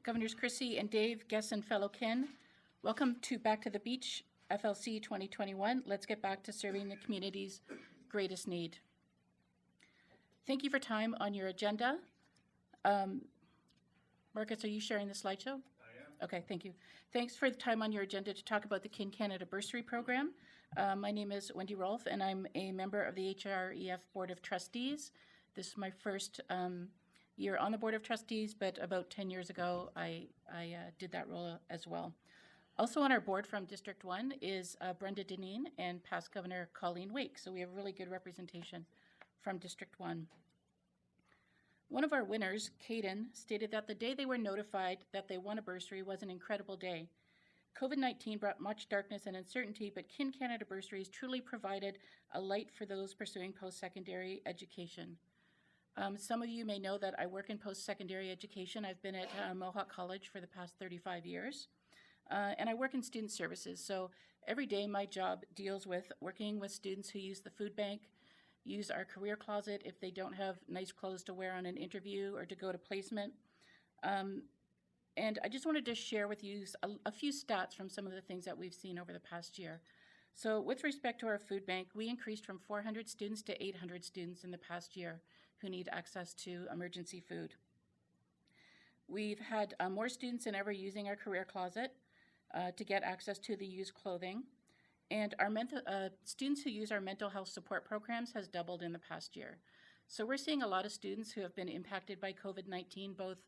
Governors Chrissy and Dave, guests and fellow kin, welcome to Back to the Beach, FLC 2021. Let's get back to serving the community's greatest need. Thank you for time on your agenda. Marcus, are you sharing the slideshow? I am. Okay, thank you. Thanks for the time on your agenda to talk about the Kin Canada Bursary Program. My name is Wendy Rolfe, and I'm a member of the HREF Board of Trustees. This is my first year on the Board of Trustees, but about 10 years ago, I did that role as well. Also on our board from District 1 is Brenda Deneen and past Governor Colleen Wake, so we have really good representation from District 1. One of our winners, Caden, stated that the day they were notified that they won a bursary was an incredible day. COVID-19 brought much darkness and uncertainty, but Kin Canada Bursaries truly provided a light for those pursuing post-secondary education. Some of you may know that I work in post-secondary education. I've been at Mohawk College for the past 35 years, and I work in student services. So every day my job deals with working with students who use the food bank, use our career closet if they don't have nice clothes to wear on an interview or to go to placement. And I just wanted to share with you a few stats from some of the things that we've seen over the past year. So with respect to our food bank, we increased from 400 students to 800 students in the past year who need access to emergency food. We've had more students than ever using our career closet to get access to the used clothing. And our students who use our mental health support programs has doubled in the past year. So we're seeing a lot of students who have been impacted by COVID-19, both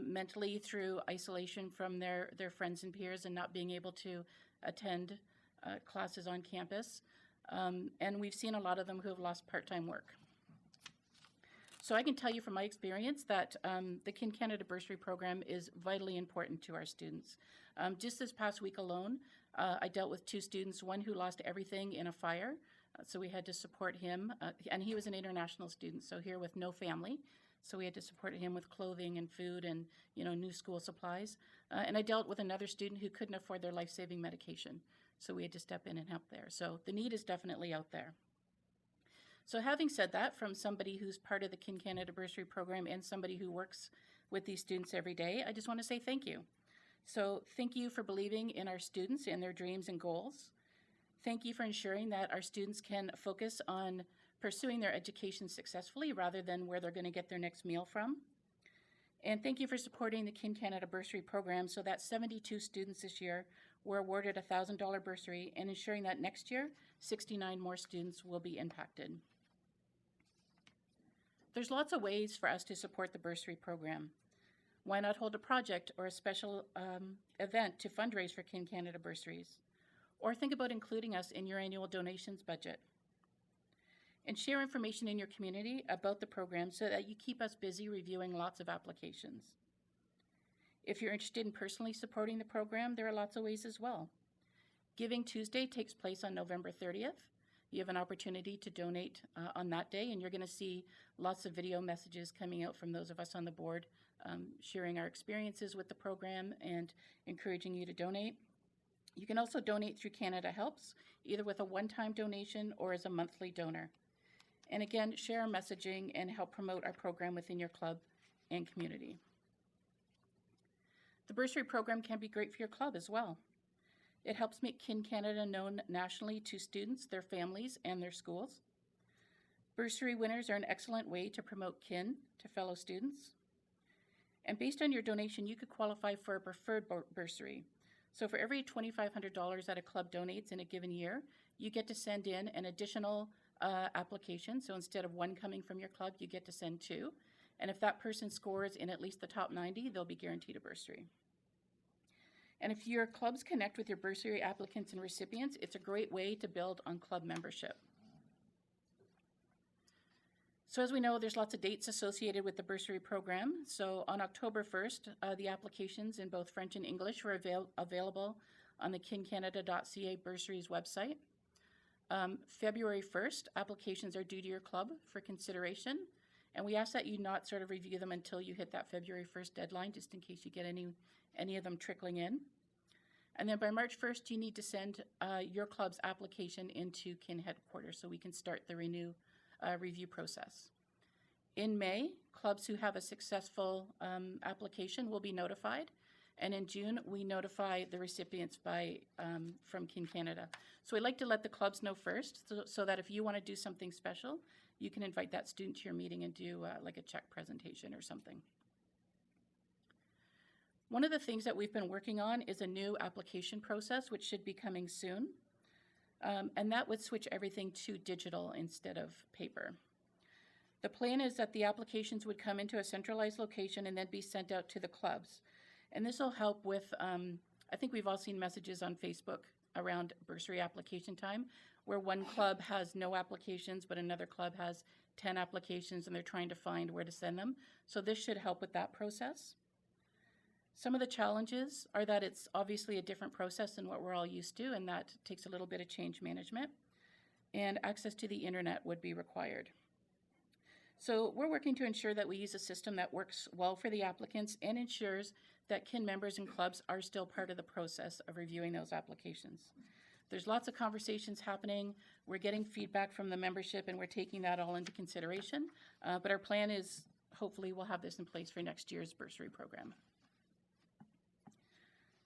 mentally through isolation from their friends and peers and not being able to attend classes on campus. And we've seen a lot of them who have lost part-time work. So I can tell you from my experience that the Kin Canada Bursary Program is vitally important to our students. Just this past week alone, I dealt with two students, one who lost everything in a fire, so we had to support him, and he was an international student, so here with no family, so we had to support him with clothing and food and new school supplies. And I dealt with another student who couldn't afford their life-saving medication, so we had to step in and help there. So the need is definitely out there. So having said that, from somebody who's part of the Kin Canada Bursary Program and somebody who works with these students every day, I just want to say thank you. So thank you for believing in our students and their dreams and goals. Thank you for ensuring that our students can focus on pursuing their education successfully rather than where they're going to get their next meal from. And thank you for supporting the Kin Canada Bursary Program so that 72 students this year were awarded a $1,000 bursary and ensuring that next year, 69 more students will be impacted. There's lots of ways for us to support the bursary program. Why not hold a project or a special event to fundraise for Kin Canada bursaries? Or think about including us in your annual donations budget. And share information in your community about the program so that you keep us busy reviewing lots of applications. If you're interested in personally supporting the program, there are lots of ways as well. Giving Tuesday takes place on November 30th. You have an opportunity to donate on that day, and you're going to see lots of video messages coming out from those of us on the board sharing our experiences with the program and encouraging you to donate. You can also donate through Canada Helps, either with a one-time donation or as a monthly donor. And again, share our messaging and help promote our program within your club and community. The bursary program can be great for your club as well. It helps make Kin Canada known nationally to students, their families, and their schools. Bursary winners are an excellent way to promote kin to fellow students. And based on your donation, you could qualify for a preferred bursary. So for every $2,500 that a club donates in a given year, you get to send in an additional application. So instead of one coming from your club, you get to send two. And if that person scores in at least the top 90, they'll be guaranteed a bursary. And if your clubs connect with your bursary applicants and recipients, it's a great way to build on club membership. So as we know, there's lots of dates associated with the bursary program. So on October 1st, the applications in both French and English were available on the kincanada.ca bursaries website. February 1st, applications are due to your club for consideration. And we ask that you not sort of review them until you hit that February 1st deadline, just in case you get any of them trickling in. And then by March 1st, you need to send your club's application into Kin headquarters so we can start the review process. In May, clubs who have a successful application will be notified. And in June, we notify the recipients from Kin Canada. So we like to let the clubs know first so that if you want to do something special, you can invite that student to your meeting and do like a check presentation or something. One of the things that we've been working on is a new application process, which should be coming soon. And that would switch everything to digital instead of paper. The plan is that the applications would come into a centralized location and then be sent out to the clubs. And this will help with, I think we've all seen messages on Facebook around bursary application time, where one club has no applications, but another club has 10 applications and they're trying to find where to send them. So this should help with that process. Some of the challenges are that it's obviously a different process than what we're all used to, and that takes a little bit of change management. And access to the internet would be required. So we're working to ensure that we use a system that works well for the applicants and ensures that Kin members and clubs are still part of the process of reviewing those applications. There's lots of conversations happening. We're getting feedback from the membership and we're taking that all into consideration. But our plan is hopefully we'll have this in place for next year's bursary program.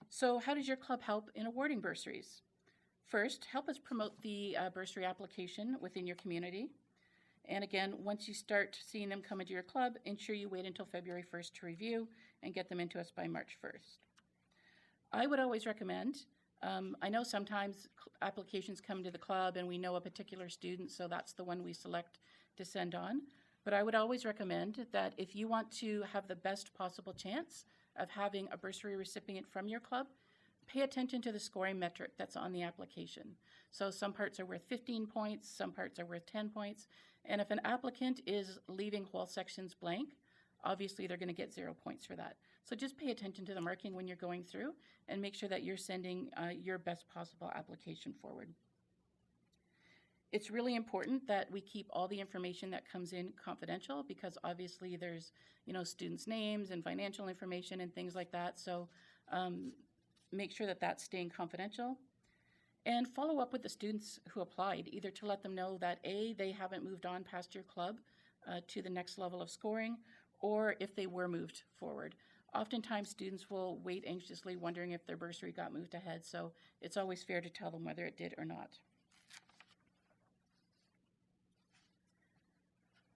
So how does your club help in awarding bursaries? First, help us promote the bursary application within your community. And again, once you start seeing them come into your club, ensure you wait until February 1st to review and get them into us by March 1st. I would always recommend, I know sometimes applications come to the club and we know a particular student, so that's the one we select to send on. But I would always recommend that if you want to have the best possible chance of having a bursary recipient from your club, pay attention to the scoring metric that's on the application. So some parts are worth 15 points, some parts are worth 10 points. And if an applicant is leaving whole sections blank, obviously they're going to get 0 points for that. So just pay attention to the marking when you're going through and make sure that you're sending your best possible application forward. It's really important that we keep all the information that comes in confidential because obviously there's, students' names and financial information and things like that. So make sure that that's staying confidential. And follow up with the students who applied, either to let them know that A, they haven't moved on past your club to the next level of scoring, or if they were moved forward. Oftentimes students will wait anxiously wondering if their bursary got moved ahead, so it's always fair to tell them whether it did or not.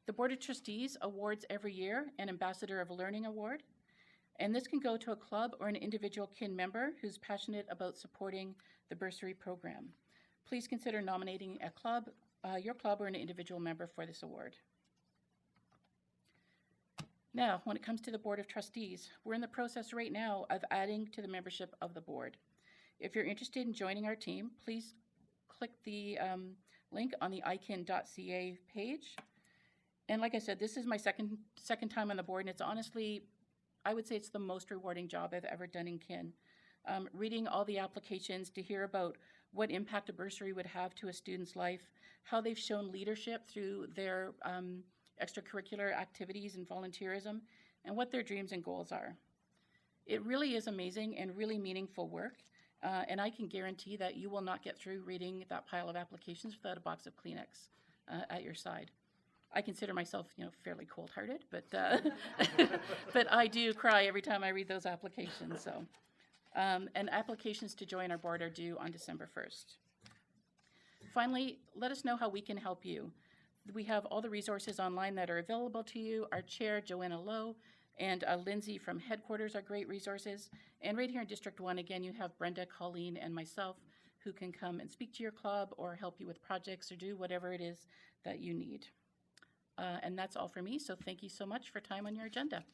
The Board of Trustees awards every year an Ambassador of Learning Award, and this can go to a club or an individual Kin member who's passionate about supporting the bursary program. Please consider nominating a club, your club or an individual member for this award. Now, when it comes to the Board of Trustees, we're in the process right now of adding to the membership of the board. If you're interested in joining our team, please click the link on the ikin.ca page. And like I said, this is my second time on the board, and it's honestly, I would say it's the most rewarding job I've ever done in Kin. Reading all the applications to hear about what impact a bursary would have to a student's life, how they've shown leadership through their extracurricular activities and volunteerism, and what their dreams and goals are. It really is amazing and really meaningful work, and I can guarantee that you will not get through reading that pile of applications without a box of Kleenex at your side. I consider myself, fairly cold-hearted, but but I do cry every time I read those applications. So, and applications to join our board are due on December 1st. Finally, let us know how we can help you. We have all the resources online that are available to you. Our chair, Joanna Lowe, and Lindsay from headquarters are great resources. And right here in District 1, again, you have Brenda, Colleen, and myself who can come and speak to your club or help you with projects or do whatever it is that you need. And that's all for me, so thank you so much for time on your agenda.